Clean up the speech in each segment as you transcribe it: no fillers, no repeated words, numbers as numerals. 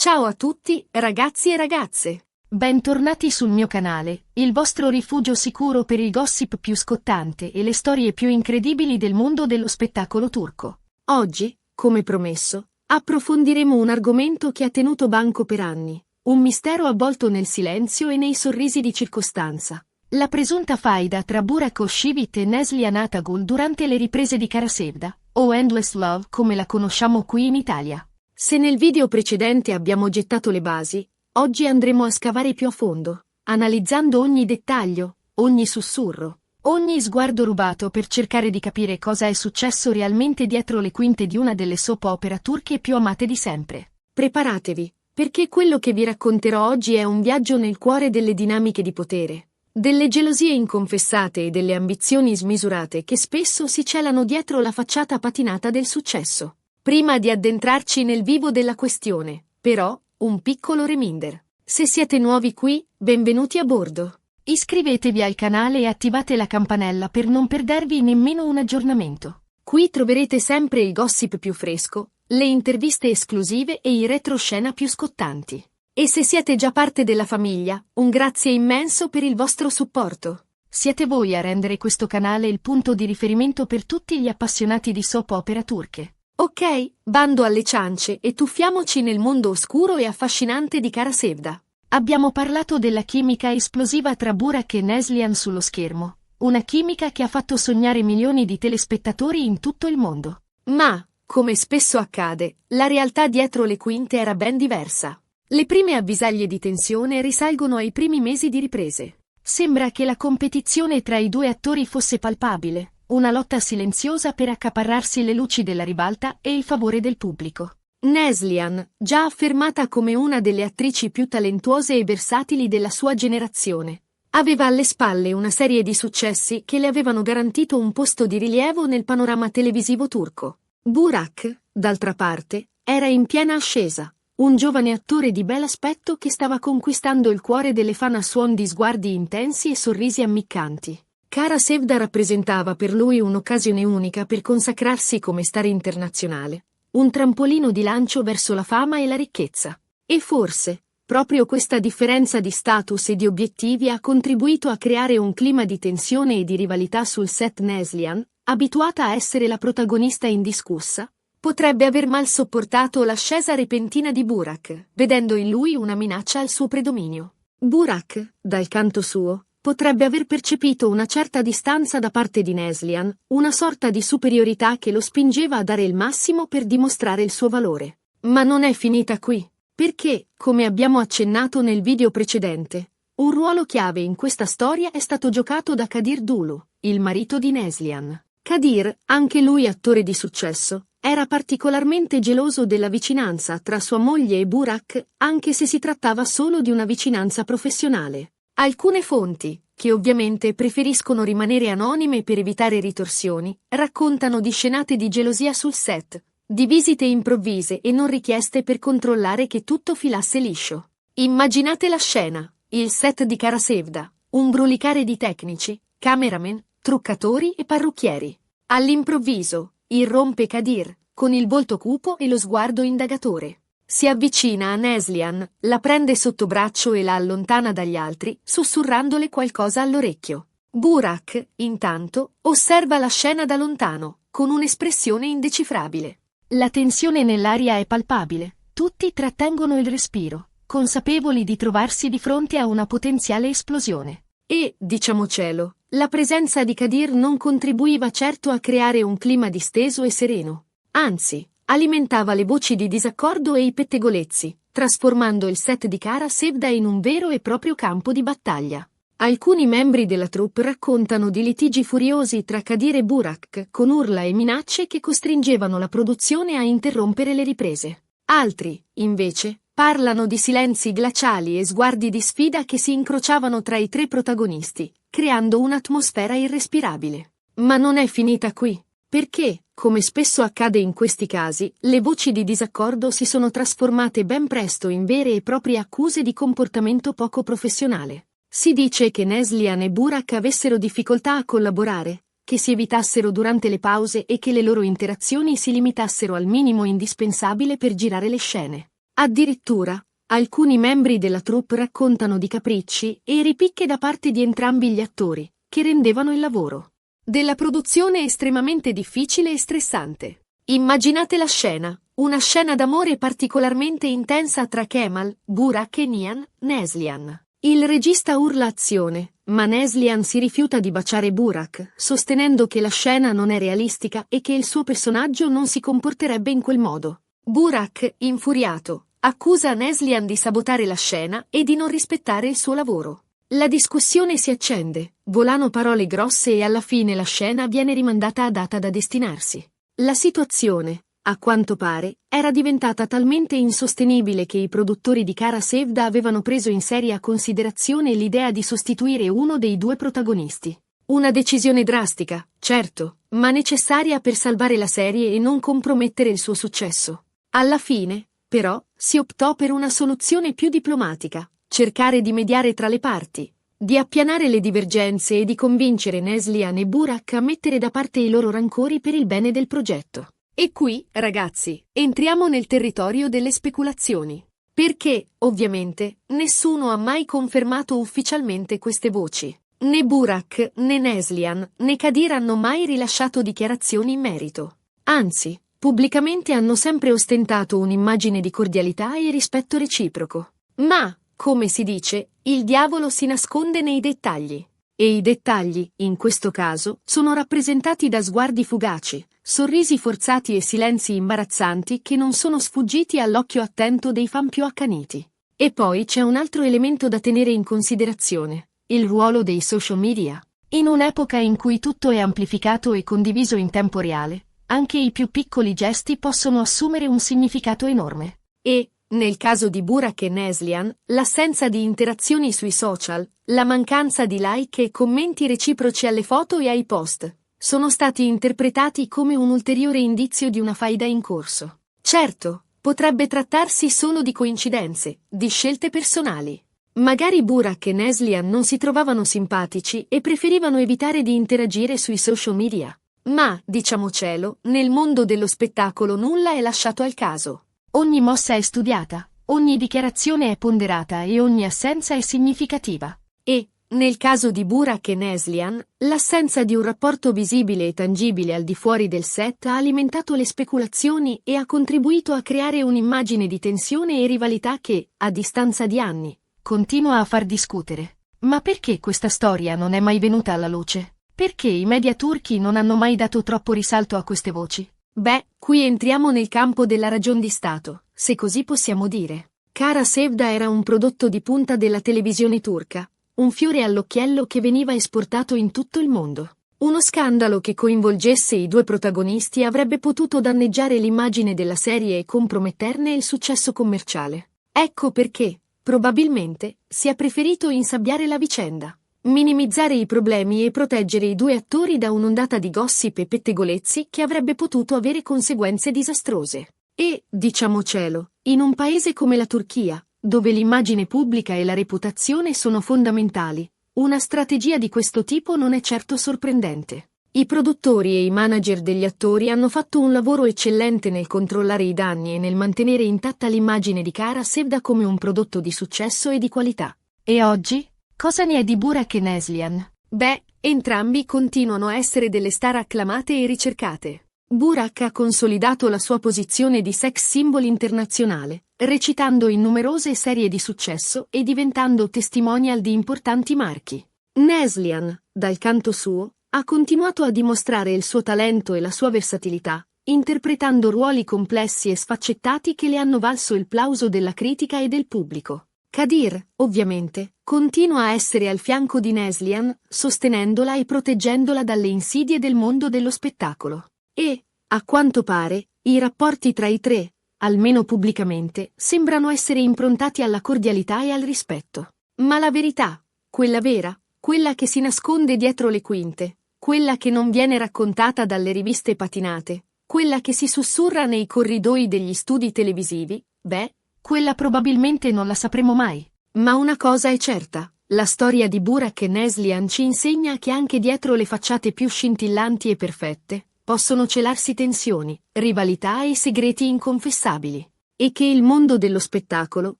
Ciao a tutti, ragazzi e ragazze. Bentornati sul mio canale, il vostro rifugio sicuro per il gossip più scottante e le storie più incredibili del mondo dello spettacolo turco. Oggi, come promesso, approfondiremo un argomento che ha tenuto banco per anni, un mistero avvolto nel silenzio e nei sorrisi di circostanza. La presunta faida tra Burak Özçivit e Neslihan Atagul durante le riprese di Kara Sevda, o Endless Love come la conosciamo qui in Italia. Se nel video precedente abbiamo gettato le basi, oggi andremo a scavare più a fondo, analizzando ogni dettaglio, ogni sussurro, ogni sguardo rubato per cercare di capire cosa è successo realmente dietro le quinte di una delle soap opera turche più amate di sempre. Preparatevi, perché quello che vi racconterò oggi è un viaggio nel cuore delle dinamiche di potere, delle gelosie inconfessate e delle ambizioni smisurate che spesso si celano dietro la facciata patinata del successo. Prima di addentrarci nel vivo della questione, però, un piccolo reminder. Se siete nuovi qui, benvenuti a bordo. Iscrivetevi al canale e attivate la campanella per non perdervi nemmeno un aggiornamento. Qui troverete sempre il gossip più fresco, le interviste esclusive e i retroscena più scottanti. E se siete già parte della famiglia, un grazie immenso per il vostro supporto. Siete voi a rendere questo canale il punto di riferimento per tutti gli appassionati di soap opera turche. Ok, bando alle ciance e tuffiamoci nel mondo oscuro e affascinante di Kara Sevda. Abbiamo parlato della chimica esplosiva tra Burak e Neslihan sullo schermo, una chimica che ha fatto sognare milioni di telespettatori in tutto il mondo. Ma, come spesso accade, la realtà dietro le quinte era ben diversa. Le prime avvisaglie di tensione risalgono ai primi mesi di riprese. Sembra che la competizione tra i due attori fosse palpabile. Una lotta silenziosa per accaparrarsi le luci della ribalta e il favore del pubblico. Neslihan, già affermata come una delle attrici più talentuose e versatili della sua generazione, aveva alle spalle una serie di successi che le avevano garantito un posto di rilievo nel panorama televisivo turco. Burak, d'altra parte, era in piena ascesa, un giovane attore di bel aspetto che stava conquistando il cuore delle fan a suon di sguardi intensi e sorrisi ammiccanti. Kara Sevda rappresentava per lui un'occasione unica per consacrarsi come star internazionale, un trampolino di lancio verso la fama e la ricchezza. E forse, proprio questa differenza di status e di obiettivi ha contribuito a creare un clima di tensione e di rivalità sul set. Neslihan, abituata a essere la protagonista indiscussa, potrebbe aver mal sopportato l'ascesa repentina di Burak, vedendo in lui una minaccia al suo predominio. Burak, dal canto suo, potrebbe aver percepito una certa distanza da parte di Neslihan, una sorta di superiorità che lo spingeva a dare il massimo per dimostrare il suo valore. Ma non è finita qui, perché, come abbiamo accennato nel video precedente, un ruolo chiave in questa storia è stato giocato da Kadir Dulu, il marito di Neslihan. Kadir, anche lui attore di successo, era particolarmente geloso della vicinanza tra sua moglie e Burak, anche se si trattava solo di una vicinanza professionale. Alcune fonti, che ovviamente preferiscono rimanere anonime per evitare ritorsioni, raccontano di scenate di gelosia sul set, di visite improvvise e non richieste per controllare che tutto filasse liscio. Immaginate la scena, il set di Kara Sevda, un brulicare di tecnici, cameraman, truccatori e parrucchieri. All'improvviso, irrompe Kadir, con il volto cupo e lo sguardo indagatore. Si avvicina a Neslihan, la prende sotto braccio e la allontana dagli altri, sussurrandole qualcosa all'orecchio. Burak, intanto, osserva la scena da lontano, con un'espressione indecifrabile. La tensione nell'aria è palpabile, tutti trattengono il respiro, consapevoli di trovarsi di fronte a una potenziale esplosione. E, diciamocelo, la presenza di Kadir non contribuiva certo a creare un clima disteso e sereno. Anzi, alimentava le voci di disaccordo e i pettegolezzi, trasformando il set di Kara Sevda in un vero e proprio campo di battaglia. Alcuni membri della troupe raccontano di litigi furiosi tra Kadir e Burak, con urla e minacce che costringevano la produzione a interrompere le riprese. Altri, invece, parlano di silenzi glaciali e sguardi di sfida che si incrociavano tra i tre protagonisti, creando un'atmosfera irrespirabile. Ma non è finita qui. Perché, come spesso accade in questi casi, le voci di disaccordo si sono trasformate ben presto in vere e proprie accuse di comportamento poco professionale. Si dice che Neslihan e Burak avessero difficoltà a collaborare, che si evitassero durante le pause e che le loro interazioni si limitassero al minimo indispensabile per girare le scene. Addirittura, alcuni membri della troupe raccontano di capricci e ripicche da parte di entrambi gli attori, che rendevano il lavoro della produzione estremamente difficile e stressante. Immaginate la scena, una scena d'amore particolarmente intensa tra Kemal, Burak e Nihan, Neslihan. Il regista urla azione, ma Neslihan si rifiuta di baciare Burak, sostenendo che la scena non è realistica e che il suo personaggio non si comporterebbe in quel modo. Burak, infuriato, accusa Neslihan di sabotare la scena e di non rispettare il suo lavoro. La discussione si accende, volano parole grosse e alla fine la scena viene rimandata a data da destinarsi. La situazione, a quanto pare, era diventata talmente insostenibile che i produttori di Kara Sevda avevano preso in seria considerazione l'idea di sostituire uno dei due protagonisti. Una decisione drastica, certo, ma necessaria per salvare la serie e non compromettere il suo successo. Alla fine, però, si optò per una soluzione più diplomatica, cercare di mediare tra le parti, di appianare le divergenze e di convincere Neslihan e Burak a mettere da parte i loro rancori per il bene del progetto. E qui, ragazzi, entriamo nel territorio delle speculazioni. Perché, ovviamente, nessuno ha mai confermato ufficialmente queste voci. Né Burak, né Neslihan, né Kadir hanno mai rilasciato dichiarazioni in merito. Anzi, pubblicamente hanno sempre ostentato un'immagine di cordialità e rispetto reciproco. Ma, come si dice, il diavolo si nasconde nei dettagli. E i dettagli, in questo caso, sono rappresentati da sguardi fugaci, sorrisi forzati e silenzi imbarazzanti che non sono sfuggiti all'occhio attento dei fan più accaniti. E poi c'è un altro elemento da tenere in considerazione: il ruolo dei social media. In un'epoca in cui tutto è amplificato e condiviso in tempo reale, anche i più piccoli gesti possono assumere un significato enorme. E, nel caso di Burak e Neslihan, l'assenza di interazioni sui social, la mancanza di like e commenti reciproci alle foto e ai post, sono stati interpretati come un ulteriore indizio di una faida in corso. Certo, potrebbe trattarsi solo di coincidenze, di scelte personali. Magari Burak e Neslihan non si trovavano simpatici e preferivano evitare di interagire sui social media. Ma, diciamocelo, nel mondo dello spettacolo nulla è lasciato al caso. Ogni mossa è studiata, ogni dichiarazione è ponderata e ogni assenza è significativa. E, nel caso di Burak e Neslihan, l'assenza di un rapporto visibile e tangibile al di fuori del set ha alimentato le speculazioni e ha contribuito a creare un'immagine di tensione e rivalità che, a distanza di anni, continua a far discutere. Ma perché questa storia non è mai venuta alla luce? Perché i media turchi non hanno mai dato troppo risalto a queste voci? Beh, qui entriamo nel campo della ragion di Stato, se così possiamo dire. Kara Sevda era un prodotto di punta della televisione turca, un fiore all'occhiello che veniva esportato in tutto il mondo. Uno scandalo che coinvolgesse i due protagonisti avrebbe potuto danneggiare l'immagine della serie e comprometterne il successo commerciale. Ecco perché, probabilmente, si è preferito insabbiare la vicenda, minimizzare i problemi e proteggere i due attori da un'ondata di gossip e pettegolezzi che avrebbe potuto avere conseguenze disastrose. E, diciamocelo, in un paese come la Turchia, dove l'immagine pubblica e la reputazione sono fondamentali, una strategia di questo tipo non è certo sorprendente. I produttori e i manager degli attori hanno fatto un lavoro eccellente nel controllare i danni e nel mantenere intatta l'immagine di Kara Sevda come un prodotto di successo e di qualità. E oggi? Cosa ne è di Burak e Neslihan? Beh, entrambi continuano a essere delle star acclamate e ricercate. Burak ha consolidato la sua posizione di sex symbol internazionale, recitando in numerose serie di successo e diventando testimonial di importanti marchi. Neslihan, dal canto suo, ha continuato a dimostrare il suo talento e la sua versatilità, interpretando ruoli complessi e sfaccettati che le hanno valso il plauso della critica e del pubblico. Kadir, ovviamente, continua a essere al fianco di Neslihan, sostenendola e proteggendola dalle insidie del mondo dello spettacolo. E, a quanto pare, i rapporti tra i tre, almeno pubblicamente, sembrano essere improntati alla cordialità e al rispetto. Ma la verità, quella vera, quella che si nasconde dietro le quinte, quella che non viene raccontata dalle riviste patinate, quella che si sussurra nei corridoi degli studi televisivi, beh, quella probabilmente non la sapremo mai. Ma una cosa è certa, la storia di Burak e Neslihan ci insegna che anche dietro le facciate più scintillanti e perfette, possono celarsi tensioni, rivalità e segreti inconfessabili. e che il mondo dello spettacolo,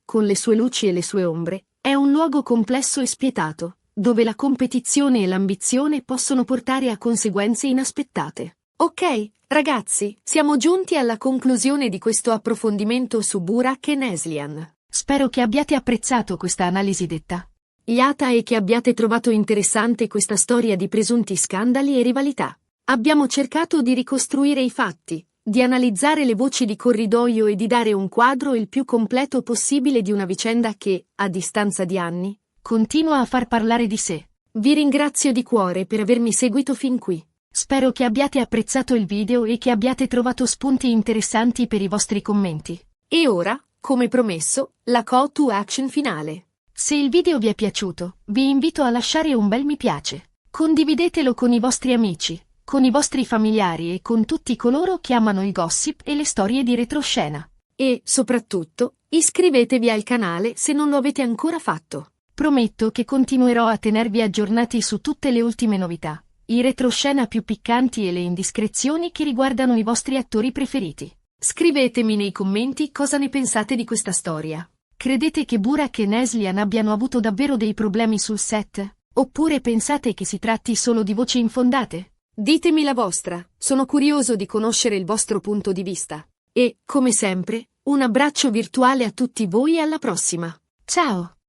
con le sue luci e le sue ombre, è un luogo complesso e spietato, dove la competizione e l'ambizione possono portare a conseguenze inaspettate. Ok, ragazzi, siamo giunti alla conclusione di questo approfondimento su Burak e Neslihan. Spero che abbiate apprezzato questa analisi detta. Liata e che abbiate trovato interessante questa storia di presunti scandali e rivalità. Abbiamo cercato di ricostruire i fatti, di analizzare le voci di corridoio e di dare un quadro il più completo possibile di una vicenda che, a distanza di anni, continua a far parlare di sé. Vi ringrazio di cuore per avermi seguito fin qui. Spero che abbiate apprezzato il video e che abbiate trovato spunti interessanti per i vostri commenti. E ora, come promesso, la call to action finale. Se il video vi è piaciuto, vi invito a lasciare un bel mi piace. Condividetelo con i vostri amici, con i vostri familiari e con tutti coloro che amano il gossip e le storie di retroscena. E, soprattutto, iscrivetevi al canale se non lo avete ancora fatto. Prometto che continuerò a tenervi aggiornati su tutte le ultime novità, i retroscena più piccanti e le indiscrezioni che riguardano i vostri attori preferiti. Scrivetemi nei commenti cosa ne pensate di questa storia. Credete che Burak e Neslihan abbiano avuto davvero dei problemi sul set? Oppure pensate che si tratti solo di voci infondate? Ditemi la vostra, sono curioso di conoscere il vostro punto di vista. E, come sempre, un abbraccio virtuale a tutti voi e alla prossima. Ciao!